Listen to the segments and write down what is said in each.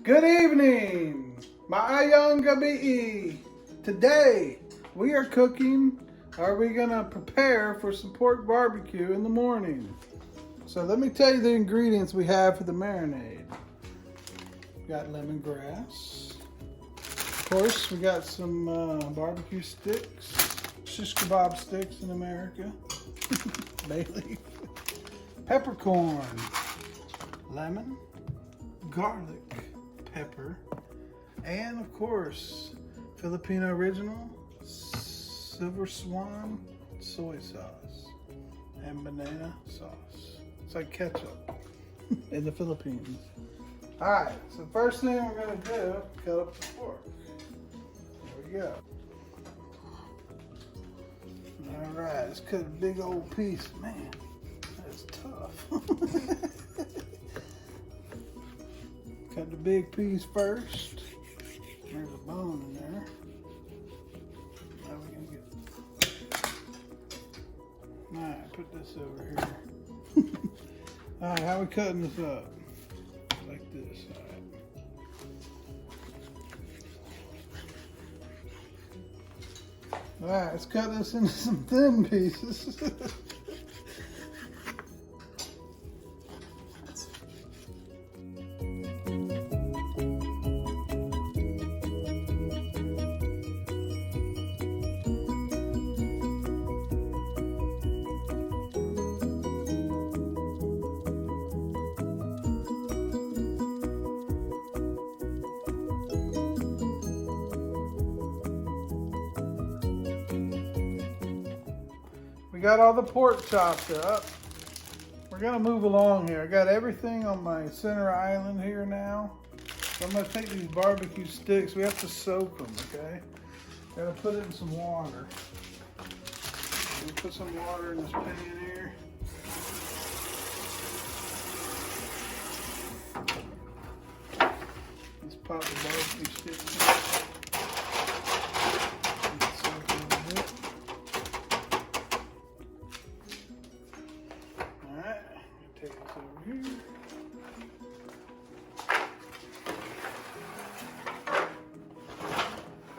Good evening, my young gabi. Today we are cooking. Are we gonna prepare for some pork barbecue in the morning? So let me tell you the ingredients we have for the marinade. We got lemongrass. Of course, we got some barbecue sticks, shish kebab sticks in America. Bay leaf. Peppercorn, lemon, garlic, pepper, and of course, Filipino original silver swan soy sauce and banana sauce. It's like ketchup in the Philippines. All right, so first thing we're gonna do, cut up the pork. There we go. All right, let's cut a big old piece. Man, that's tough. Cut the big piece first. There's a bone in there. Now we're gonna get. All right, put this over here. All right, how are we cutting this up? Like this. All right, let's cut this into some thin pieces. We got all the pork chopped up. We're gonna move along here. I got everything on my center island here now. So I'm gonna take these barbecue sticks. We have to soak them, okay? Gotta put it in some water. We'll put some water in this pan here. Let's pop the barbecue sticks in. Take this over here.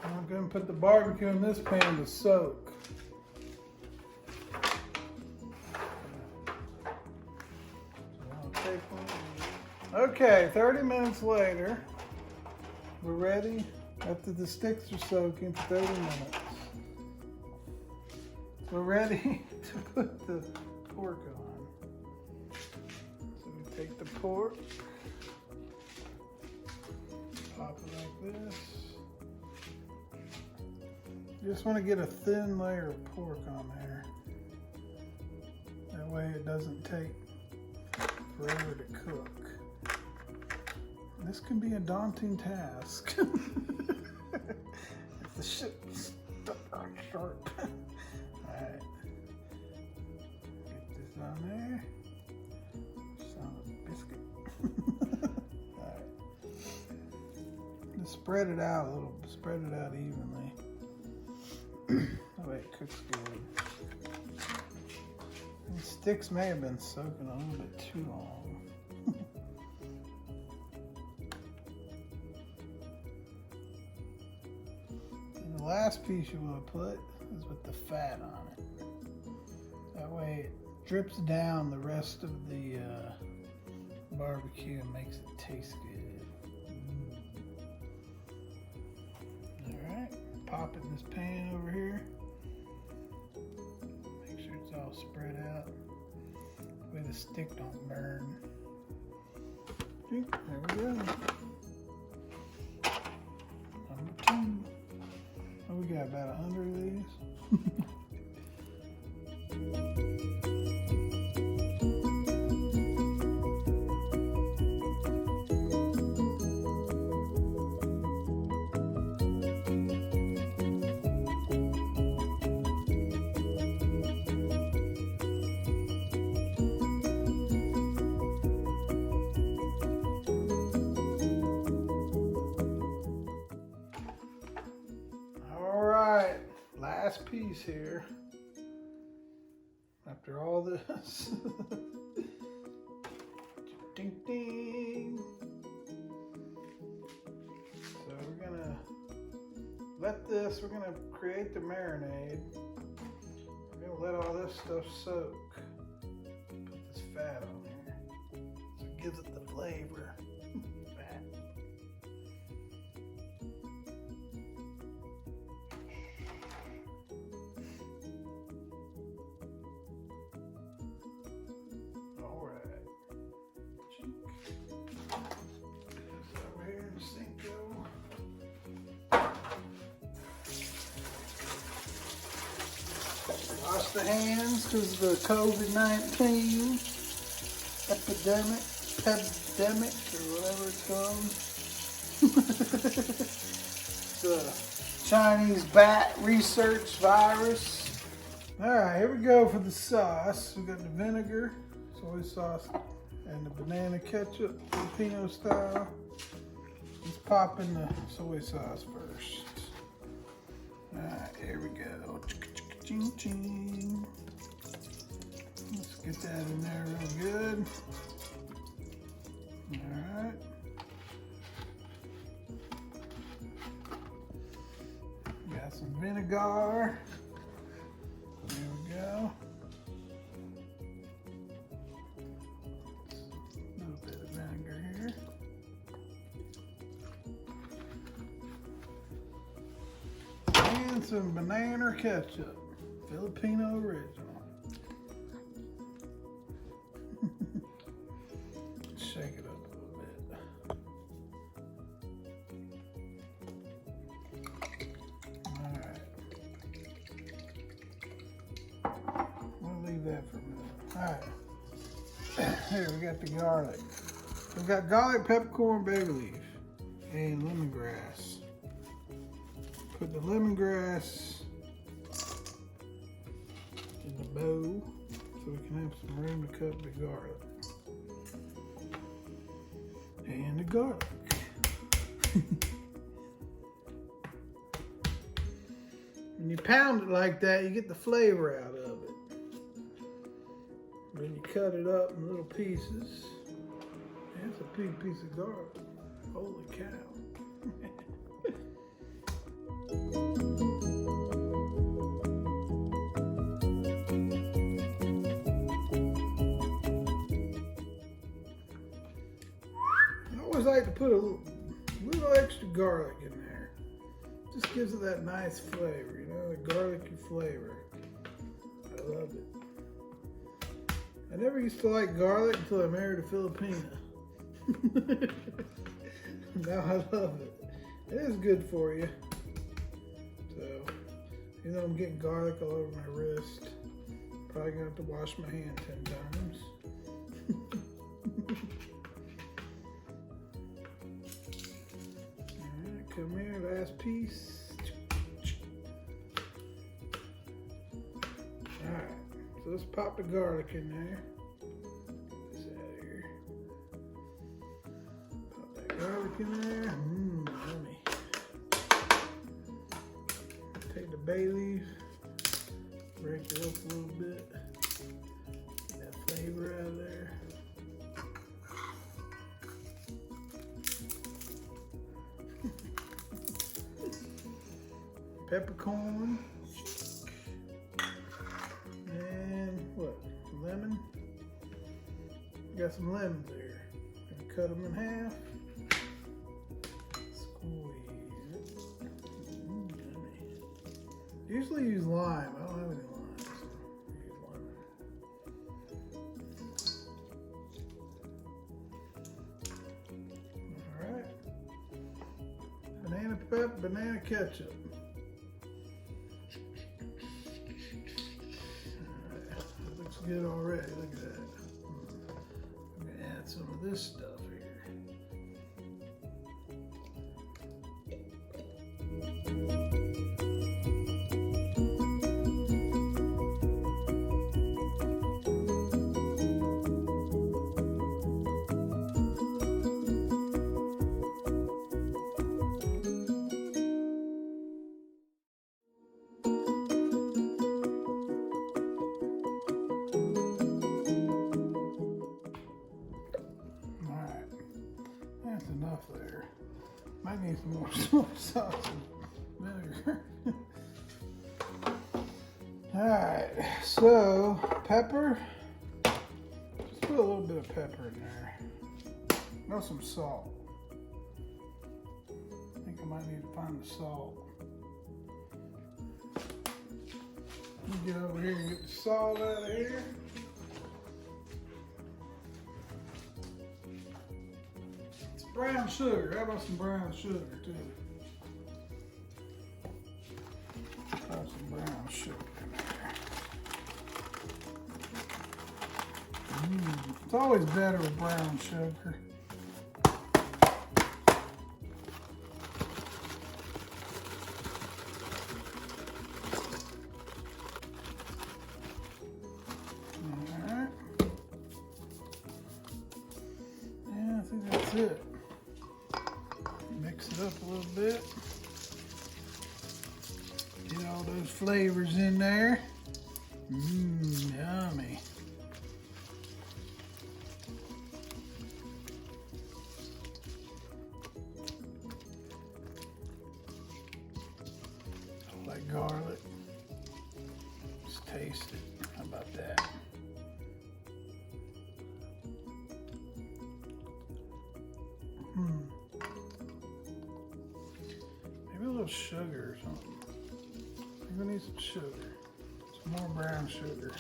I'm going to put the barbecue in this pan to soak. Okay, 30 minutes later, we're ready after the sticks are soaking for 30 minutes. We're ready to put the pork on. Take the pork, pop it like this. You just want to get a thin layer of pork on there. That way it doesn't take forever to cook. This can be a daunting task. If the shit's stuck on sharp. Alright. Get this on there. Alright. Just spread it out a little, spread it out evenly. That way it cooks good. These sticks may have been soaking a little bit too long. And the last piece you want to put is with the fat on it. That way it drips down the rest of the barbecue and makes it taste good. Alright, pop it in this pan over here. Make sure it's all spread out. That way the stick don't burn. Okay, there we go. Number 2. Oh, we got about 100 of these. Last piece here. After all this. Ding ding. we're gonna create the marinade. We're gonna let all this stuff soak. Put this fat on here so it gives it the flavor. Fat. All right. Over here in the sink go. Wash the hands because of the COVID-19 epidemic, or whatever it's called. It's a Chinese bat research virus. All right, here we go for the sauce. We got the vinegar, soy sauce, and the banana ketchup, Filipino style. Let's pop in the soy sauce first. All right, here we go. Ching, ching. Let's get that in there real good. All right. Got some vinegar. There we go. A little bit of vinegar here. And some banana ketchup. Filipino original. Shake it up a little bit. All right. We'll leave that for a minute. All right. Here we got the garlic. We've got garlic, peppercorn, bay leaf, and lemongrass. Put the lemongrass in the bowl so we can have some room to cut the garlic. And the garlic. When you pound it like that, you get the flavor out of it. Then you cut it up in little pieces. That's a big piece of garlic. Holy cow. I always like to put a little extra garlic in there. Just gives it that nice flavor, you know, the garlicky flavor. I love it. I never used to like garlic until I married a Filipina. Now I love it. It is good for you. So, you know, I'm getting garlic all over my wrist. Probably gonna have to wash my hand 10 times. Alright, come here, last piece. Alright, so let's pop the garlic in there. Get this out of here. Pop that garlic in there. Yummy. Take the bay leaf, break it up a little bit, get that flavor out of there. Peppercorn, and what? Lemon. Got some lemons there. Gonna cut them in half. Usually use lime. I don't have any lime, so use lime. Alright. Banana ketchup. Alright. Looks good already. Look at that. I'm gonna add some of this stuff here. Enough there. Might need some more soy sauce. vinegar. Alright, so pepper. Just put a little bit of pepper in there. Now some salt. I think I might need to find the salt. Let me get over here and get the salt out of here. It's brown sugar. How about some brown sugar too? Have some brown sugar in there. It's always better with brown sugar. Alright. Yeah, I think that's it. Mix it up a little bit. Get all those flavors in there. Yummy. I like garlic. Just taste it. How about that? Maybe a little sugar or something. We need some sugar, some more brown sugar.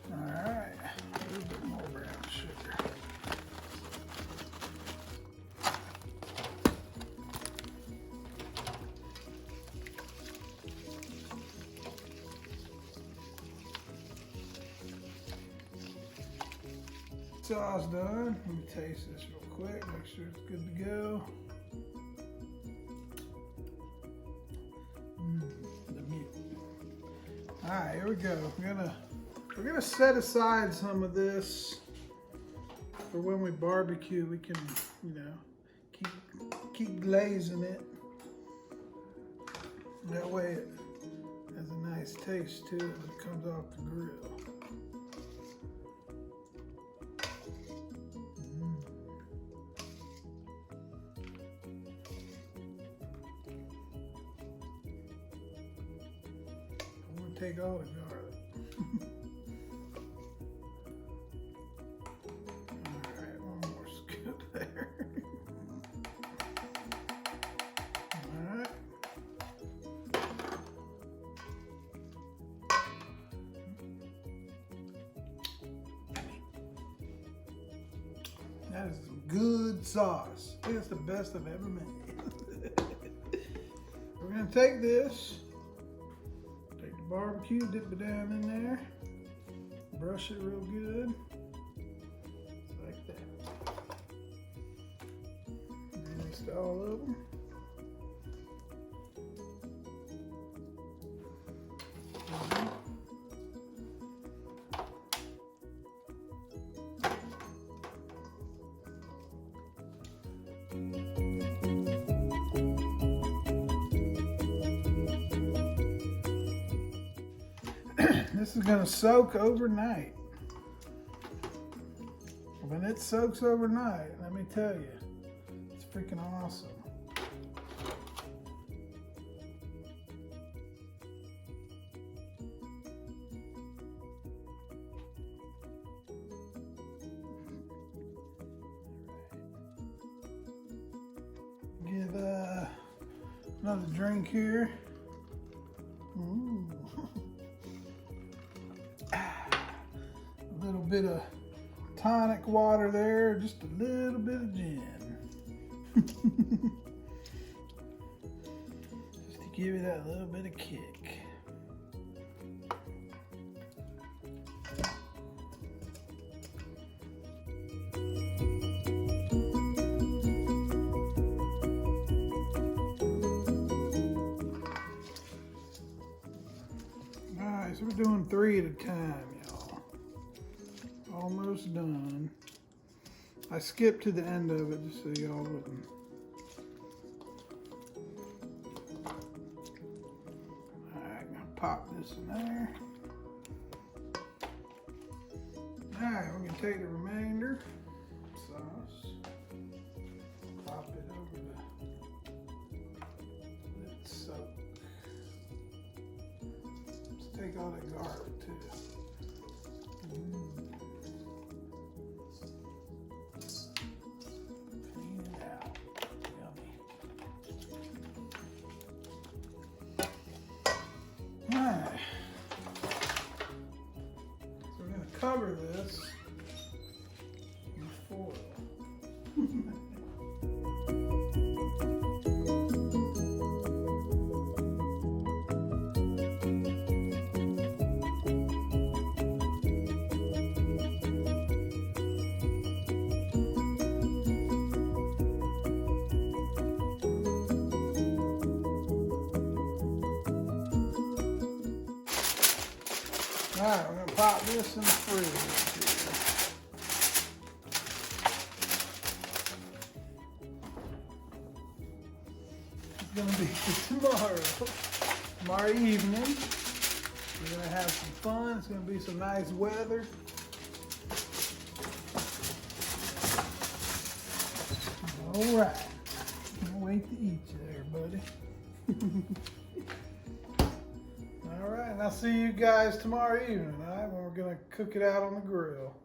All right, a little bit more brown sugar. Sauce done. Let me taste this real quick, make sure it's good to go. All right, here we go. We're gonna set aside some of this for when we barbecue. We can, keep glazing it. That way it has a nice taste to it when it comes off the grill. Take all the garlic. Alright, one more scoop there. Alright. That is some good sauce. I think it's the best I've ever made. We're going to take this. Barbecue, dip it down in there, brush it real good, like that. Mixed all of them. This is gonna soak overnight. When it soaks overnight, let me tell you, it's freaking awesome. Give another drink here. Ooh. A little bit of tonic water there, just a little bit of gin. Just to give it that little bit of kick. Alright, so we're doing 3 at a time, y'all. Almost done. I skipped to the end of it just so y'all wouldn't. Alright, gonna pop this in there. Alright, we're gonna take the remainder sauce, pop it over the take all that garlic too. Clean it out. Yummy. Alright. So we're going to cover this with foil. Alright, we're going to pop this in the fridge. It's going to be tomorrow evening. We're going to have some fun. It's going to be some nice weather. Alright, can't wait to eat you there, buddy. All right, and I'll see you guys tomorrow evening, all right, when we're going to cook it out on the grill.